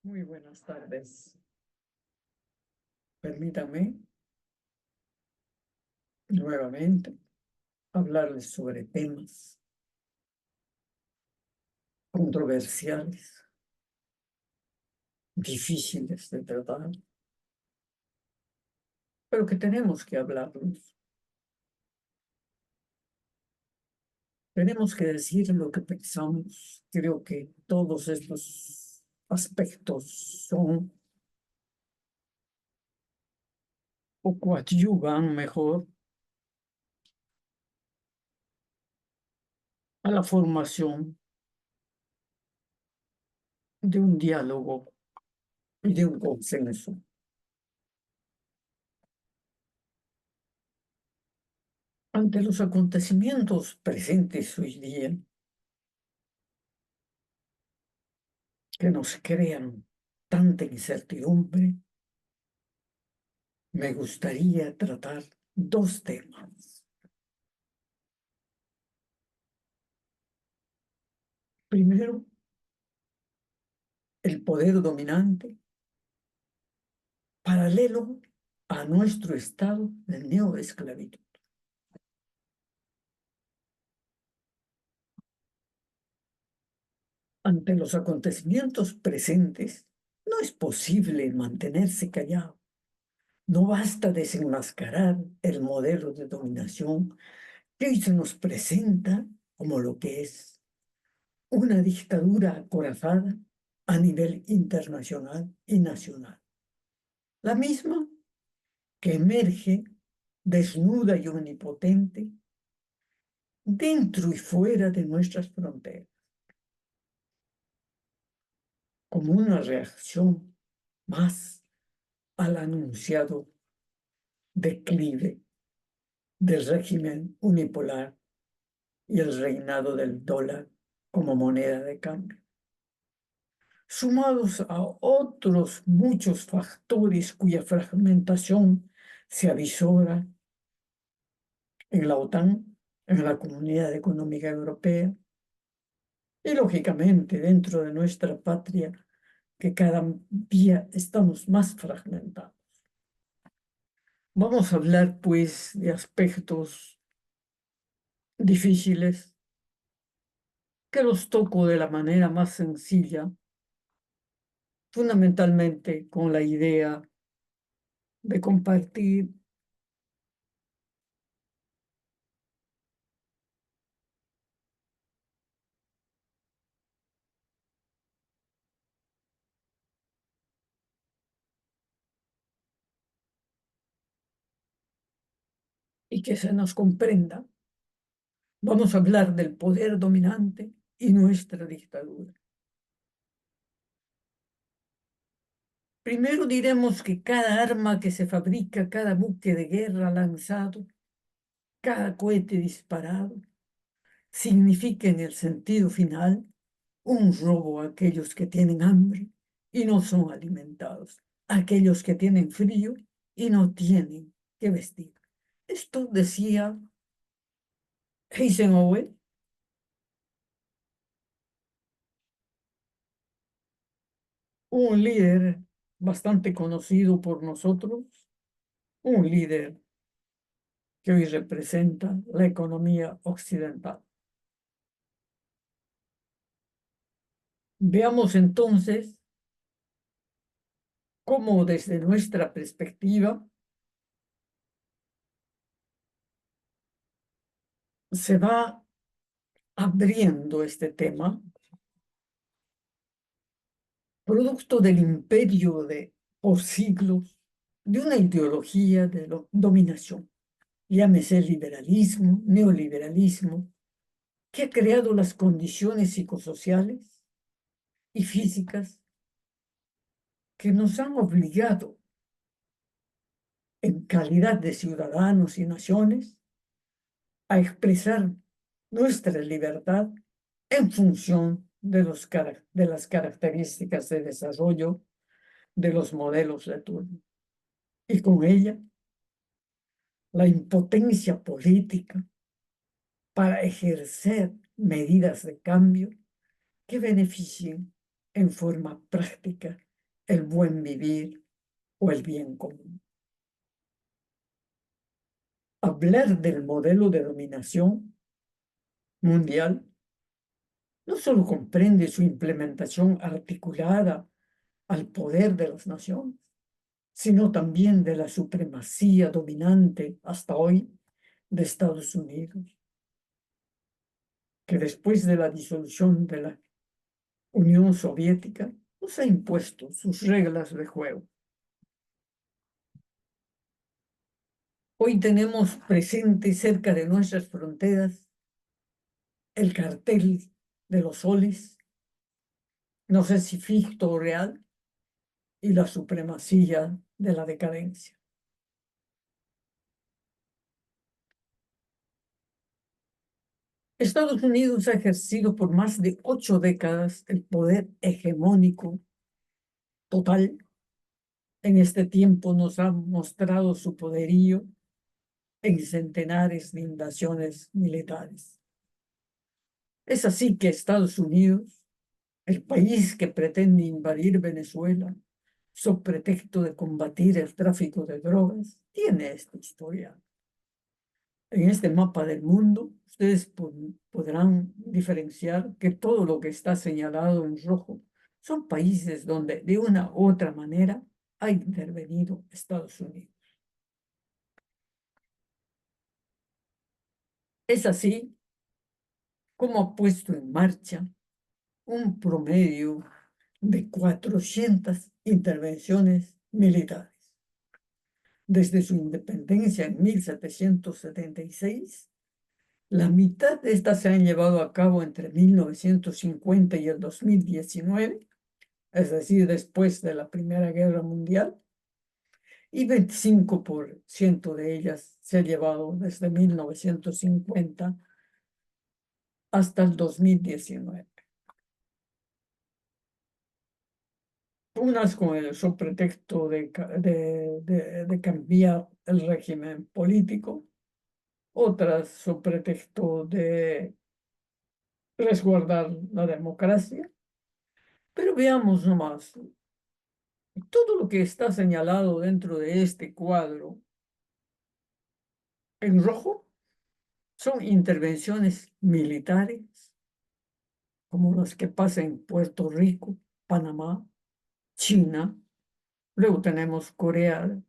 Muy buenas tardes. Permítanme nuevamente hablarles sobre temas controversiales, difíciles de tratar, pero que tenemos que hablarlos. Tenemos que decir lo que pensamos. Creo que todos estos aspectos son o coadyuvan mejor a la formación de un diálogo y de un consenso. Ante los acontecimientos presentes hoy día, que nos crean tanta incertidumbre, me gustaría tratar dos temas. Primero, el poder dominante paralelo a nuestro estado de neoesclavitud. Ante los acontecimientos presentes, no es posible mantenerse callado. No basta desenmascarar el modelo de dominación que hoy se nos presenta como lo que es una dictadura acorazada a nivel internacional y nacional. La misma que emerge desnuda y omnipotente dentro y fuera de nuestras fronteras, como una reacción más al anunciado declive del régimen unipolar y el reinado del dólar como moneda de cambio, sumados a otros muchos factores cuya fragmentación se avisora en la OTAN, en la Comunidad Económica Europea y, lógicamente, dentro de nuestra patria, que cada día estamos más fragmentados. Vamos a hablar, pues, de aspectos difíciles que los toco de la manera más sencilla, fundamentalmente con la idea de compartir y que se nos comprenda. Vamos a hablar del poder dominante y nuestra dictadura. Primero diremos que cada arma que se fabrica, cada buque de guerra lanzado, cada cohete disparado, significa en el sentido final un robo a aquellos que tienen hambre y no son alimentados, a aquellos que tienen frío y no tienen que vestir. Esto decía Eisenhower, un líder bastante conocido por nosotros, un líder que hoy representa la economía occidental. Veamos entonces cómo desde nuestra perspectiva se va abriendo este tema, producto del imperio por siglos de una ideología de dominación, llámese liberalismo, neoliberalismo, que ha creado las condiciones psicosociales y físicas que nos han obligado en calidad de ciudadanos y naciones a expresar nuestra libertad en función de las características de desarrollo de los modelos de turno. Y con ella, la impotencia política para ejercer medidas de cambio que beneficien en forma práctica el buen vivir o el bien común. Hablar del modelo de dominación mundial no solo comprende su implementación articulada al poder de las naciones, sino también de la supremacía dominante hasta hoy de Estados Unidos, que después de la disolución de la Unión Soviética nos ha impuesto sus reglas de juego. Hoy tenemos presente cerca de nuestras fronteras el cartel de los soles, no sé si ficto o real, y la supremacía de la decadencia. Estados Unidos ha ejercido por más de 8 décadas el poder hegemónico total. En este tiempo nos ha mostrado su poderío en centenares de invasiones militares. Es así que Estados Unidos, el país que pretende invadir Venezuela, sob pretexto de combatir el tráfico de drogas, tiene esta historia. En este mapa del mundo, ustedes podrán diferenciar que todo lo que está señalado en rojo son países donde de una u otra manera ha intervenido Estados Unidos. Es así como ha puesto en marcha un promedio de 400 intervenciones militares. Desde su independencia en 1776, la mitad de estas se han llevado a cabo entre 1950 y el 2019, es decir, después de la Primera Guerra Mundial, y 25% de ellas se ha llevado desde 1950 hasta el 2019. Unas con el pretexto de cambiar el régimen político, otras sobre pretexto de resguardar la democracia. Pero veamos nomás, todo lo que está señalado dentro de este cuadro en rojo son intervenciones militares, como las que pasan en Puerto Rico, Panamá, China. Luego tenemos Corea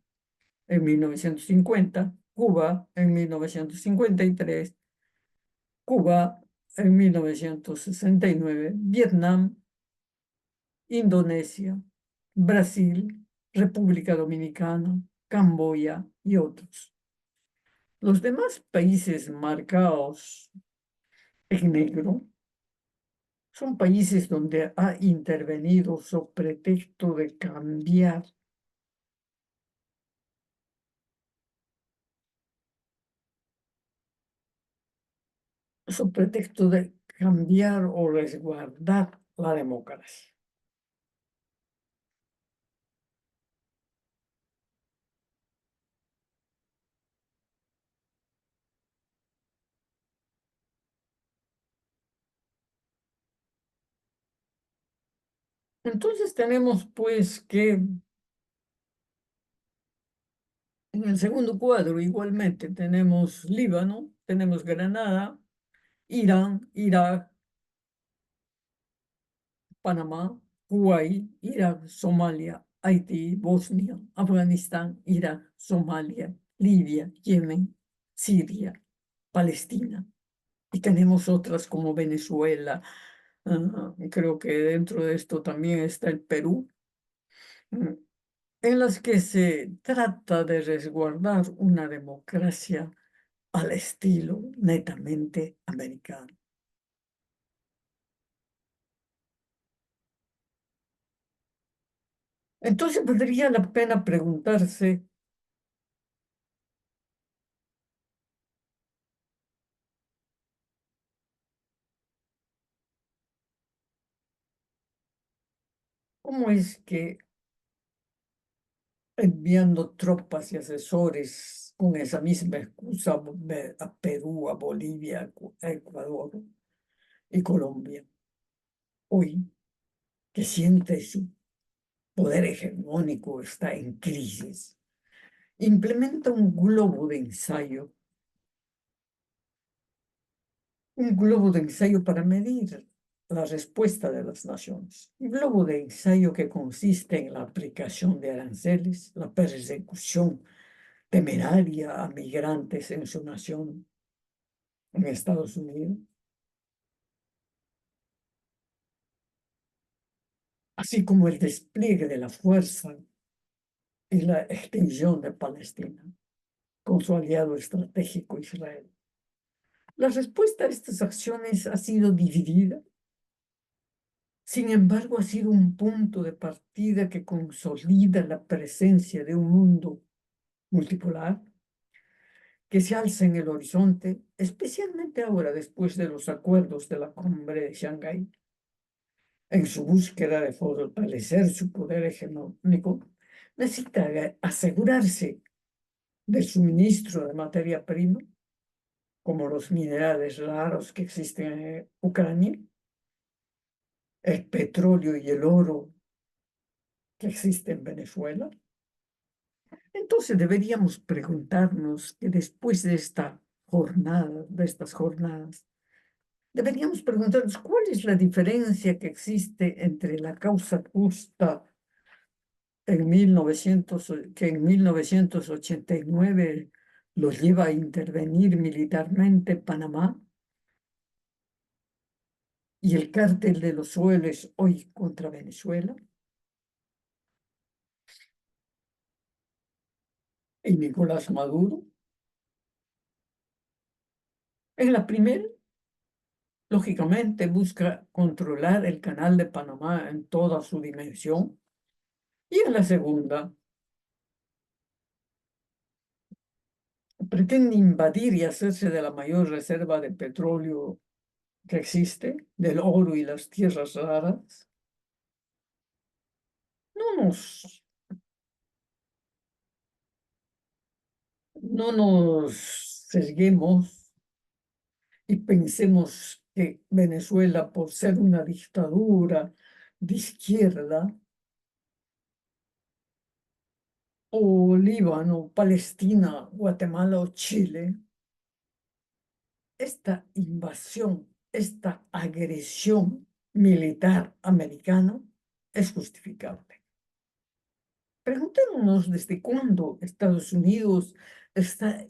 en 1950, Cuba en 1953, Cuba en 1969, Vietnam, Indonesia, Brasil, República Dominicana, Camboya y otros. Los demás países marcados en negro son países donde ha intervenido sobre pretexto de cambiar, sobre pretexto de cambiar o resguardar la democracia. Entonces tenemos pues que en el segundo cuadro igualmente tenemos Líbano, tenemos Granada, Irán, Irak, Panamá, Kuwait, Irak, Somalia, Haití, Bosnia, Afganistán, Irak, Somalia, Libia, Yemen, Siria, Palestina. Y tenemos otras como Venezuela. Creo que dentro de esto también está el Perú, mm, en las que se trata de resguardar una democracia al estilo netamente americano. Entonces valdría la pena preguntarse cómo es que enviando tropas y asesores con esa misma excusa a Perú, a Bolivia, a Ecuador y Colombia, hoy que siente su poder hegemónico está en crisis, implementa un globo de ensayo para medir la respuesta de las naciones. Un globo de ensayo que consiste en la aplicación de aranceles, la persecución temeraria a migrantes en su nación, en Estados Unidos, así como el despliegue de la fuerza y la extinción de Palestina con su aliado estratégico Israel. La respuesta a estas acciones ha sido dividida. Sin embargo, ha sido un punto de partida que consolida la presencia de un mundo multipolar que se alza en el horizonte, especialmente ahora después de los acuerdos de la cumbre de Shanghái. En su búsqueda de fortalecer su poder hegemónico, necesita asegurarse del suministro de materia prima, como los minerales raros que existen en Ucrania, el petróleo y el oro que existe en Venezuela. Entonces deberíamos preguntarnos que después de estas jornadas, deberíamos preguntarnos cuál es la diferencia que existe entre la causa justa que en 1989 los lleva a intervenir militarmente Panamá y el cártel de los Sueles hoy contra Venezuela y Nicolás Maduro. En la primera, lógicamente, busca controlar el canal de Panamá en toda su dimensión. Y en la segunda, pretende invadir y hacerse de la mayor reserva de petróleo que existe, del oro y las tierras raras. No nos, no nos sesguemos y pensemos que Venezuela, por ser una dictadura de izquierda, o Líbano, Palestina, Guatemala o Chile, esta invasión, esta agresión militar americana es justificable. Preguntémonos desde cuándo Estados Unidos está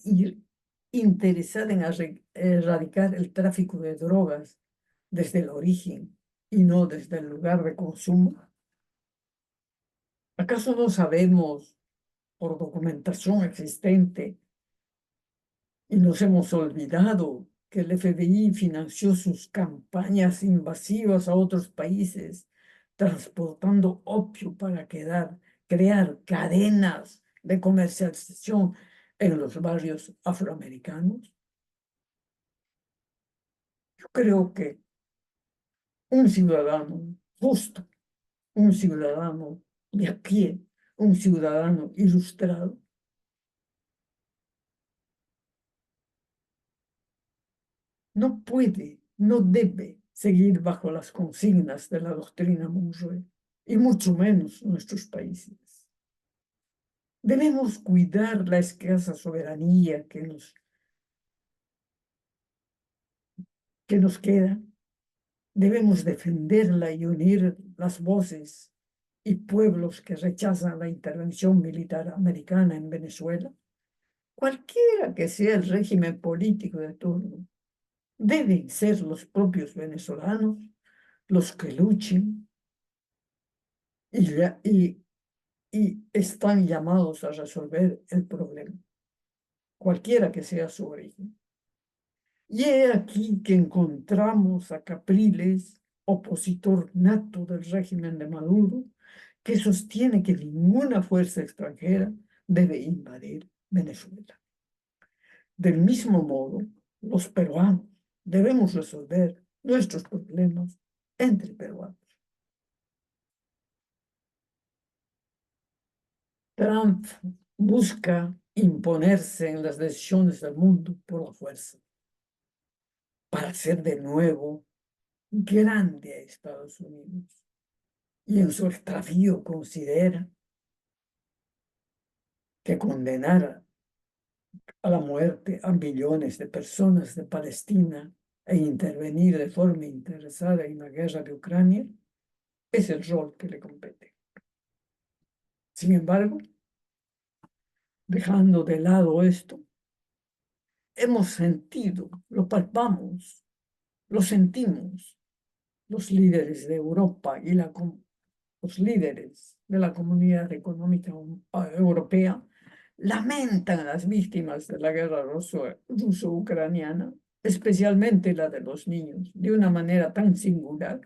interesada en erradicar el tráfico de drogas desde el origen y no desde el lugar de consumo. ¿Acaso no sabemos por documentación existente y nos hemos olvidado que el FBI financió sus campañas invasivas a otros países, transportando opio para crear cadenas de comercialización en los barrios afroamericanos? Yo creo que un ciudadano justo, un ciudadano de a pie, un ciudadano ilustrado, no puede, no debe seguir bajo las consignas de la doctrina Monroe, y mucho menos nuestros países. Debemos cuidar la escasa soberanía que nos queda. Debemos defenderla y unir las voces y pueblos que rechazan la intervención militar americana en Venezuela. Cualquiera que sea el régimen político de turno, deben ser los propios venezolanos los que luchen y están llamados a resolver el problema, cualquiera que sea su origen. Y he aquí que encontramos a Capriles, opositor nato del régimen de Maduro, que sostiene que ninguna fuerza extranjera debe invadir Venezuela. Del mismo modo, los peruanos debemos resolver nuestros problemas entre peruanos. Trump busca imponerse en las decisiones del mundo por la fuerza para hacer de nuevo grande a Estados Unidos. y en su extravío considera que condenar a la muerte a millones de personas de Palestina e intervenir de forma interesada en la guerra de Ucrania es el rol que le compete. Sin embargo, dejando de lado esto, hemos sentido, lo palpamos, lo sentimos, los líderes de Europa y los líderes de la Comunidad Económica Europea lamentan las víctimas de la guerra ruso-ucraniana, especialmente la de los niños, de una manera tan singular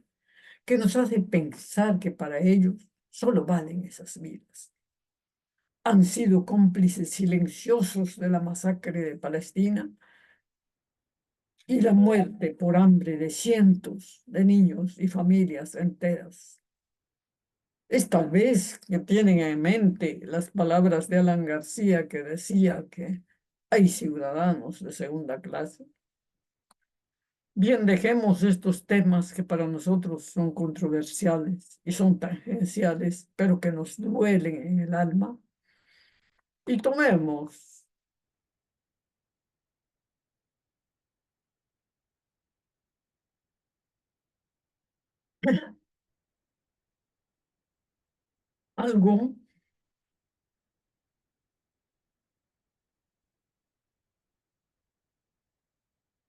que nos hace pensar que para ellos solo valen esas vidas. Han sido cómplices silenciosos de la masacre de Palestina y la muerte por hambre de cientos de niños y familias enteras. Es tal vez que tienen en mente las palabras de Alan García que decía que hay ciudadanos de segunda clase. Bien, dejemos estos temas que para nosotros son controversiales y son tangenciales, pero que nos duelen en el alma, y tomemos algo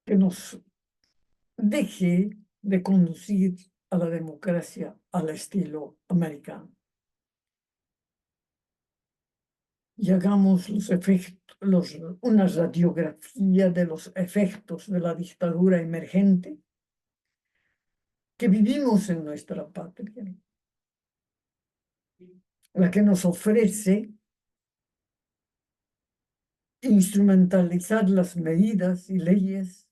que nos deje de conducir a la democracia al estilo americano y hagamos una radiografía de los efectos de la dictadura emergente que vivimos en nuestra patria, la que nos ofrece instrumentalizar las medidas y leyes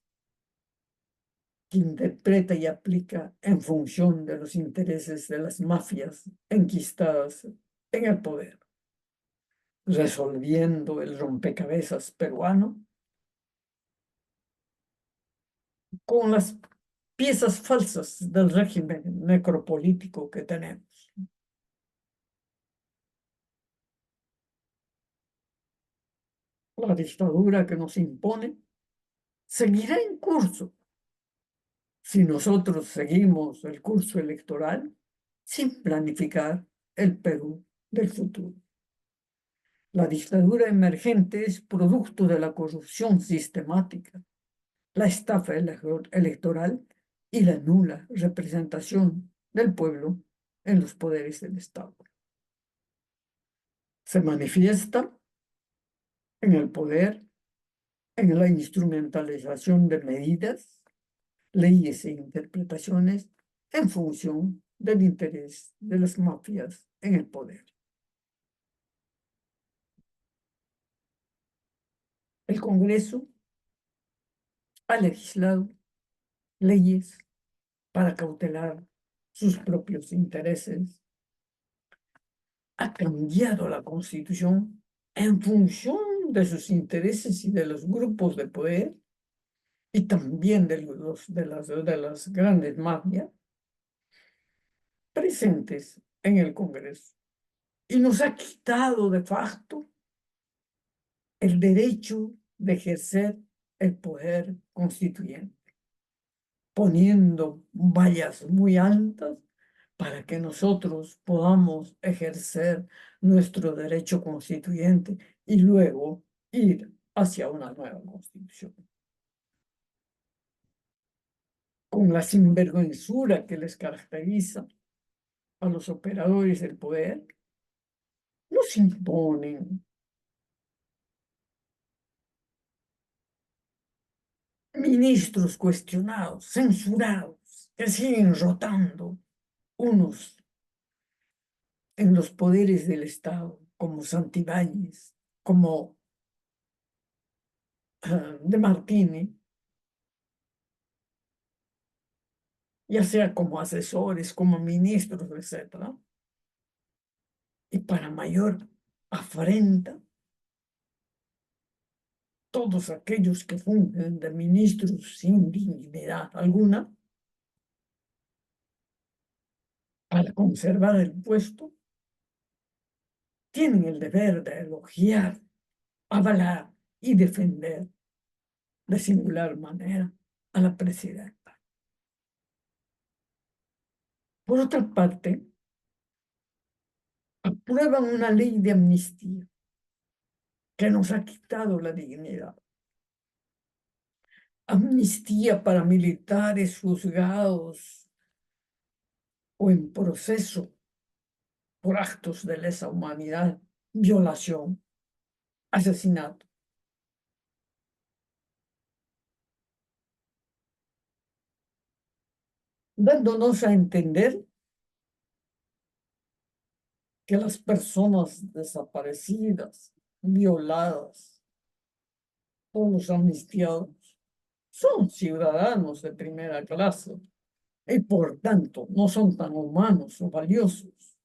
que interpreta y aplica en función de los intereses de las mafias enquistadas en el poder, resolviendo el rompecabezas peruano con las piezas falsas del régimen necropolítico que tenemos. La dictadura que nos impone seguirá en curso si nosotros seguimos el curso electoral sin planificar el Perú del futuro. La dictadura emergente es producto de la corrupción sistemática, la estafa electoral y la nula representación del pueblo en los poderes del Estado. Se manifiesta en el poder, en la instrumentalización de medidas, leyes e interpretaciones en función del interés de las mafias en el poder. El Congreso ha legislado leyes para cautelar sus propios intereses, ha cambiado la Constitución en función de sus intereses y de los grupos de poder y también de las grandes mafias presentes en el Congreso. Y nos ha quitado de facto el derecho de ejercer el poder constituyente, poniendo vallas muy altas para que nosotros podamos ejercer nuestro derecho constituyente y luego ir hacia una nueva constitución. Con la sinvergüenzura que les caracteriza a los operadores del poder, nos imponen ministros cuestionados, censurados, que siguen rotando unos en los poderes del Estado, como Santibáñez, como De Martini, ya sea como asesores, como ministros, etcétera. Y para mayor afrenta, todos aquellos que fungen de ministros sin dignidad alguna para conservar el puesto, tienen el deber de elogiar, avalar y defender de singular manera a la presidenta. Por otra parte, aprueban una ley de amnistía que nos ha quitado la dignidad. Amnistía para militares juzgados o en proceso por actos de lesa humanidad, violación, asesinato. Dándonos a entender que las personas desaparecidas, violadas, todos los amnistiados, son ciudadanos de primera clase y por tanto no son tan humanos o valiosos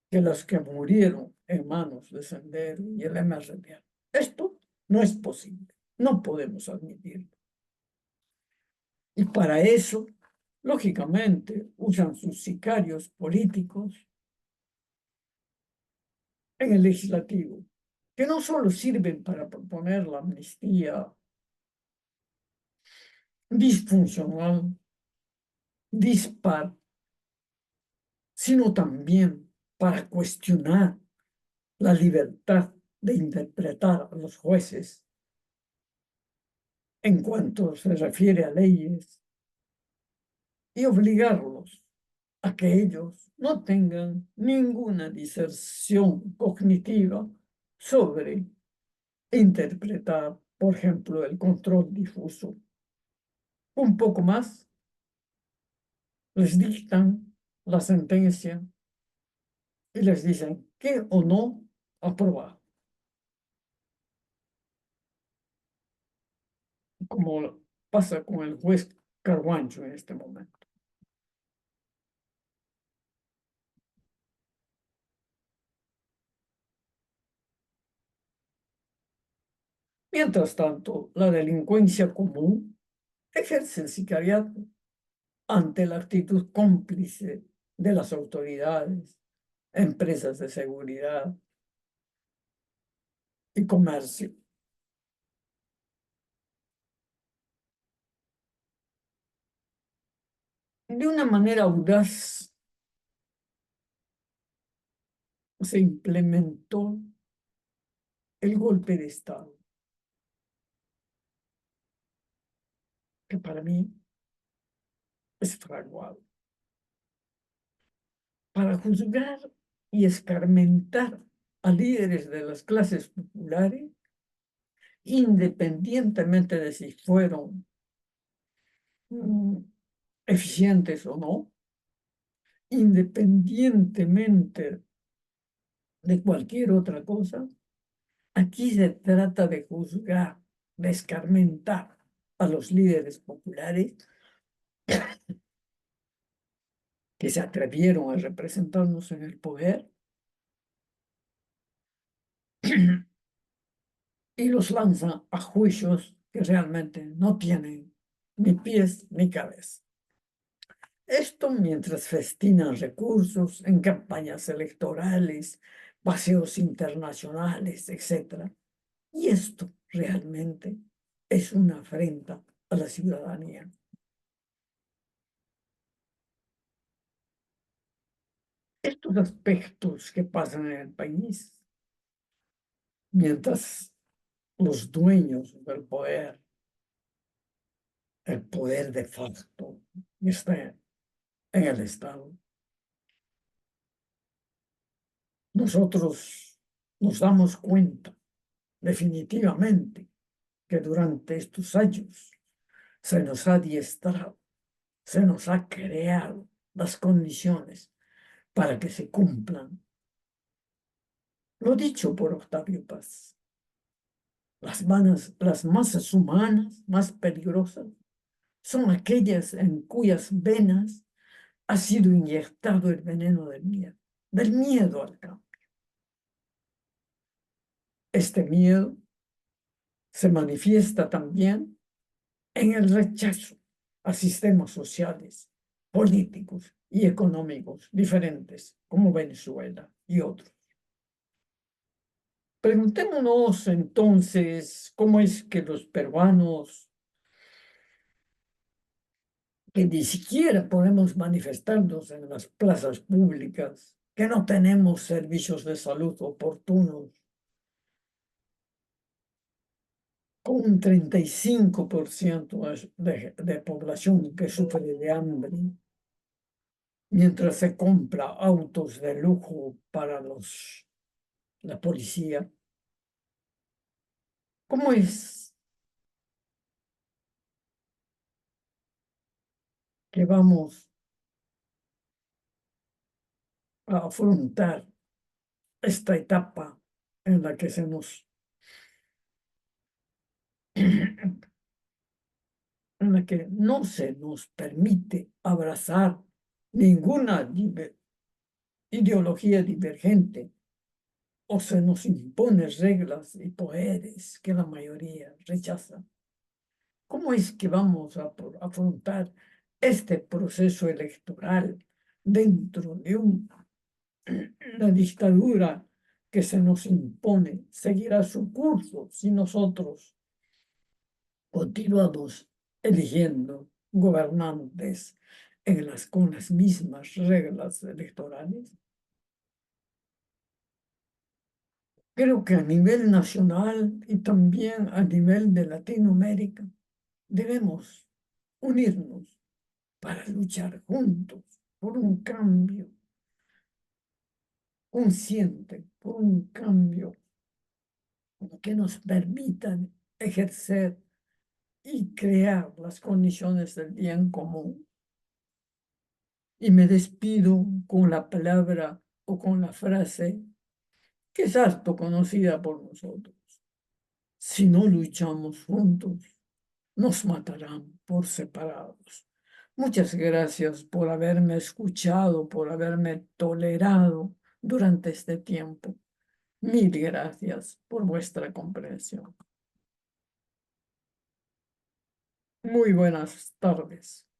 que los que murieron en manos de Sendero y el MRTA. Esto no es posible, no podemos admitirlo. Y para eso, lógicamente, usan sus sicarios políticos en el legislativo, que no solo sirven para proponer la amnistía disfuncional, dispar, sino también para cuestionar la libertad de interpretar a los jueces en cuanto se refiere a leyes y obligarlos a que ellos no tengan ninguna diserción cognitiva sobre interpretar, por ejemplo, el control difuso. Un poco más, les dictan la sentencia y les dicen que o no aprobar, como pasa con el juez Carguancho en este momento. Mientras tanto, la delincuencia común ejerce el sicariato ante la actitud cómplice de las autoridades, empresas de seguridad y comercio. De una manera audaz se implementó el golpe de Estado, que para mí es fraguado, para juzgar y escarmentar a líderes de las clases populares, independientemente de si fueron eficientes o no, independientemente de cualquier otra cosa. Aquí se trata de juzgar, de escarmentar a los líderes populares que se atrevieron a representarnos en el poder y los lanzan a juicios que realmente no tienen ni pies ni cabeza. Esto mientras festinan recursos en campañas electorales, paseos internacionales, etc. Y esto realmente es una afrenta a la ciudadanía. Estos aspectos que pasan en el país, mientras los dueños del poder, el poder de facto, está en el Estado, nosotros nos damos cuenta definitivamente que durante estos años se nos ha adiestrado, se nos ha creado las condiciones para que se cumplan lo dicho por Octavio Paz. Las masas humanas más peligrosas son aquellas en cuyas venas ha sido inyectado el veneno del miedo al cambio. Este miedo se manifiesta también en el rechazo a sistemas sociales, políticos y económicos diferentes, como Venezuela y otros. Preguntémonos entonces cómo es que los peruanos, que ni siquiera podemos manifestarnos en las plazas públicas, que no tenemos servicios de salud oportunos, con un 35% de población que sufre de hambre, mientras se compra autos de lujo para la policía. ¿Cómo es que vamos a afrontar esta etapa en la que en la que no se nos permite abrazar ninguna ideología divergente o se nos impone reglas y poderes que la mayoría rechaza? ¿Cómo es que vamos a afrontar este proceso electoral dentro de una dictadura que se nos impone? Seguirá su curso si nosotros continuamos eligiendo gobernantes con las mismas reglas electorales. Creo que a nivel nacional y también a nivel de Latinoamérica debemos unirnos para luchar juntos por un cambio consciente, por un cambio que nos permita ejercer y crear las condiciones del bien común. Y me despido con la palabra o con la frase que es harto conocida por nosotros. Si no luchamos juntos, nos matarán por separados. Muchas gracias por haberme escuchado, por haberme tolerado durante este tiempo. Mil gracias por vuestra comprensión. Muy buenas tardes.